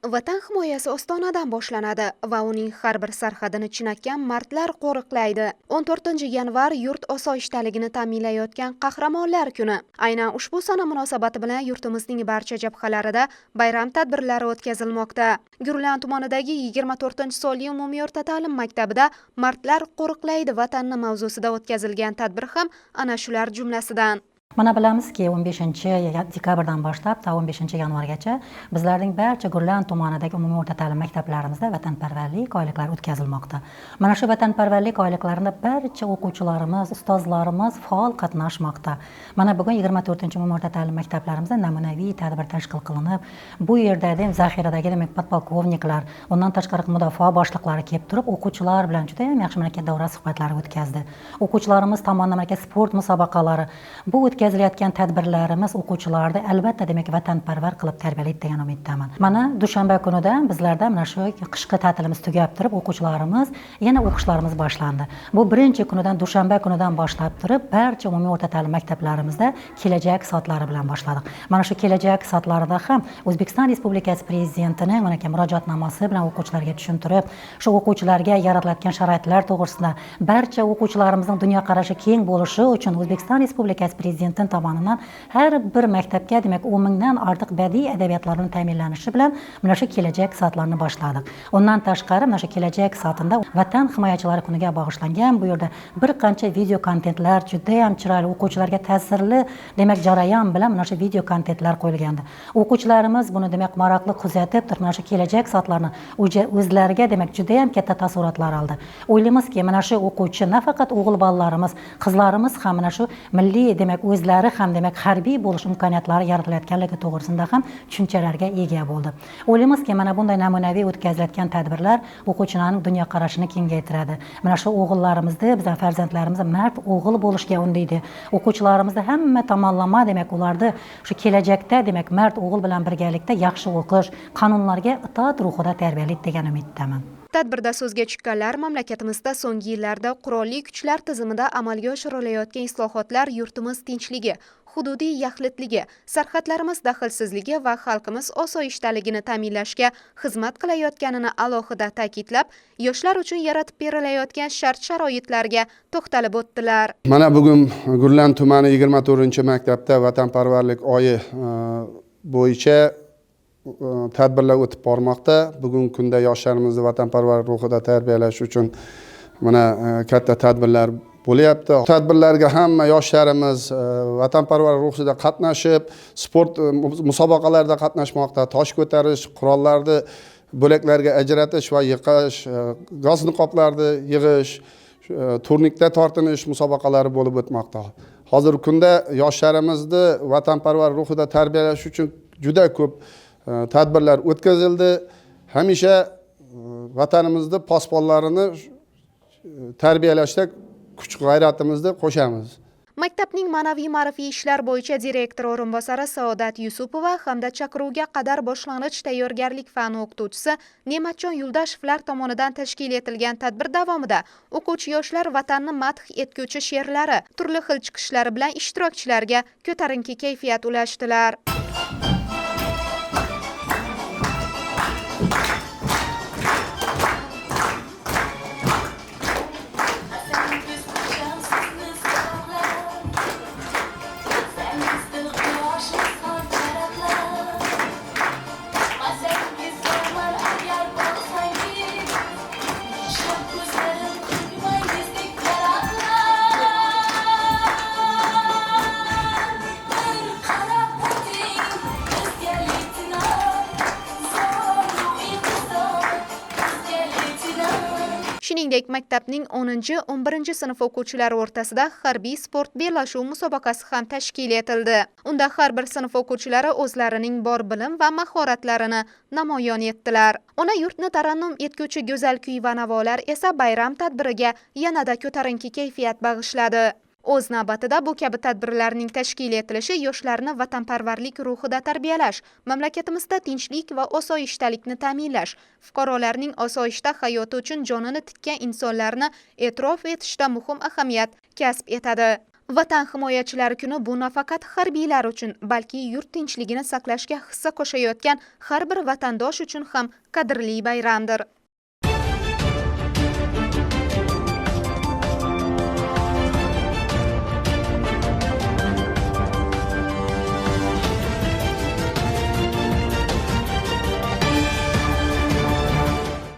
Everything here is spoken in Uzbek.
Vatan himoyasi ostonadan boshlanadi va uning har bir sarhadini chinakam mardlar qo'riqlaydi. 14 yanvar yurt osoyishtaligini ta'minlayotgan qahramonlar kuni. Aynan ushbu sana munosabati bilan yurtimizning barcha jabhalarida bayram tadbirlari o'tkazilmoqda. Gurlan tumanidagi 24-sonli umumiy o'rta ta'lim maktabida mardlar qo'riqlaydi vatanni mavzusida o'tkazilgan tadbir ham ana shular jumlasidan. Mana bilamizki 15-dekabrdan boshlab ta 15-yanvargacha bizlarning barcha Gurlan tumanidagi umumiy o'rta ta'lim maktablarimizda vatanparvarlik oyliklari o'tkazilmoqda. Mana shu vatanparvarlik oyliklarida barcha o'quvchilarimiz, ustozlarimiz faol qatnashmoqda. Mana bugun 24-umumiy o'rta ta'lim maktablarimizda namunaviy tadbir tashkil qilinib, bu yerda zaxiradagi podpolkovniklar, undan tashqari mudofaa boshliqlari kelib turib, o'quvchilar bilan juda ham yaxshi davra suhbatlari o'tkazdi. O'quvchilarimiz tomonidan sport musobaqalari, bu o'tkazilayotgan tadbirlarimiz o'quvchilarni albatta vatanparvar qilib tarbiyalaydi degan umiddaman. Mana dushanba kunidan bizlarda mana shu qishki ta'tilimiz tugab turib, o'quvchilarimiz yana o'qishlarimiz boshlandi. Bu birinchi kunidan dushanba kunidan boshlab turib, barcha umumiy o'rta ta'lim maktablarimizda kelajak soatlari bilan boshladik. Mana shu kelajak soatlarida ham O'zbekiston Respublikasi Prezidentining murojaatnomasi bilan o'quvchilarga tushuntirib, shu o'quvchilarga yaratilayotgan sharoitlar to'g'risida barcha o'quvchilarimizning dunyoqarashi keng bo'lishi uchun O'zbekiston Respublikasi Prezidenti tomonidan har bir maktabga 10 mingdan ortiq badiiy adabiyotlarning ta'minlanishi bilan mana shu kelajak soatlarini boshladik. Undan tashqari mana shu kelajak soatida Vatan himoyachilari kuniga bag'ishlangan bu yerda bir qancha video kontentlar juda ham chiroyli o'quvchilarga ta'sirli jarayon bilan mana shu video kontentlar qo'yilgandi. O'quvchilarimiz buni maroqli kuzatib, mana shu kelajak soatlarni o'zlariga juda ham katta taassurotlar oldi. O'ylaymizki, mana shu o'quvchi nafaqat o'g'il bolalarimiz, qizlarimiz ham mana shu milliy o'zlari ham harbiy bo'lish imkoniyatlari yaratilayotganligi to'g'risida ham tushunchalarga ega bo'ldi. O'ylaymizki, mana bunday namunaviy o'tkazilayotgan tadbirlar o'quvchilarning dunyoqarashini kengaytiradi. Mana shu o'g'illarimizni, bizning farzandlarimizni mard o'g'il bo'lishga undaydi. O'quvchilarimizni hamma tomonlama ularni shu kelajakda mard o'g'il bilan birgalikda yaxshi o'qish, qonunlarga itoat ruhida tarbiyalaydi degan umiddaman. Tadbirda so'zga chiqqanlar mamlakatimizda so'nggi yillarda qurolli kuchlar tizimida amalga oshirilayotgan islohotlar yurtimiz tinchligi, hududiy yaxlitligi, sarhadlarimiz daxlsizligi va xalqimiz osoyishtaligini ta'minlashga xizmat qilayotganini alohida ta'kidlab, yoshlar uchun yaratib berilayotgan shart-sharoitlarga to'xtalib o'tdilar. Mana bugun Gurlan tumani 24-maktabda vatanparvarlik oyi bo'yicha tadbirlar o'tib bormoqda. Bugungi kunda yoshlarimizni vatanparvar ruhida tarbiyalash uchun mana katta tadbirlar bo'lyapti. Tadbirlarga hamma yoshlarimiz vatanparvar ruhida qatnashib, sport musobaqalarida qatnashmoqda, tosh ko'tarish, qurollarni bo'laklarga ajratish va yiqish, gaz niqoblarni yig'ish, turnikda tortinish musobaqalari bo'lib o'tmoqda. Hozirgi kunda yoshlarimizni vatanparvar ruhida tarbiyalash uchun juda ko'p tadbirlar o'tkazildi. Hamisha vatanimizni posbonlarini tarbiyalashda kuch-g'ayratimizni qo'shamiz. Maktabning ma'naviy-ma'rifiy ishlar bo'yicha direktor o'rinbosari Saodat Yusupova hamda chaqiruvga qadar boshlang'ich tayyorgarlik fani o'qituvchisi Ne'matjon Yuldashevlar tomonidan tashkil etilgan tadbir davomida o'quvchi yoshlar vatanni madh etguvchi she'rlari, turli xil chiqishlari bilan ishtirokchilarga ko'tarinki kayfiyat ulashdilar. Shuningdek, maktabning 10-11 sinf o'quvchilari o'rtasida harbiy sport bellashuv musobaqasi ham tashkil etildi. Unda har bir sinf o'quvchilari o'zlarining bor bilim va mahoratlarini namoyon etdilar. Ona yurtni tarannum etguvchi go'zal kuy va navolar esa bayram tadbiriga yanada ko'tarinki kayfiyat bag'ishladi. O'z navbatida bu kabi tadbirlarning tashkil etilishi yoshlarni vatanparvarlik ruhida tarbiyalash, mamlakatimizda tinchlik va osoyishtalikni ta'minlash, fuqarolarning osoyishta hayoti uchun jonini tikkan insonlarni e'tirof etishda muhim ahamiyat kasb etadi. Vatan himoyachilari kuni bu nafaqat harbiylar uchun, balki yurt tinchligini saqlashga hissa qo'shayotgan har bir vatandosh uchun ham qadrli bayramdir.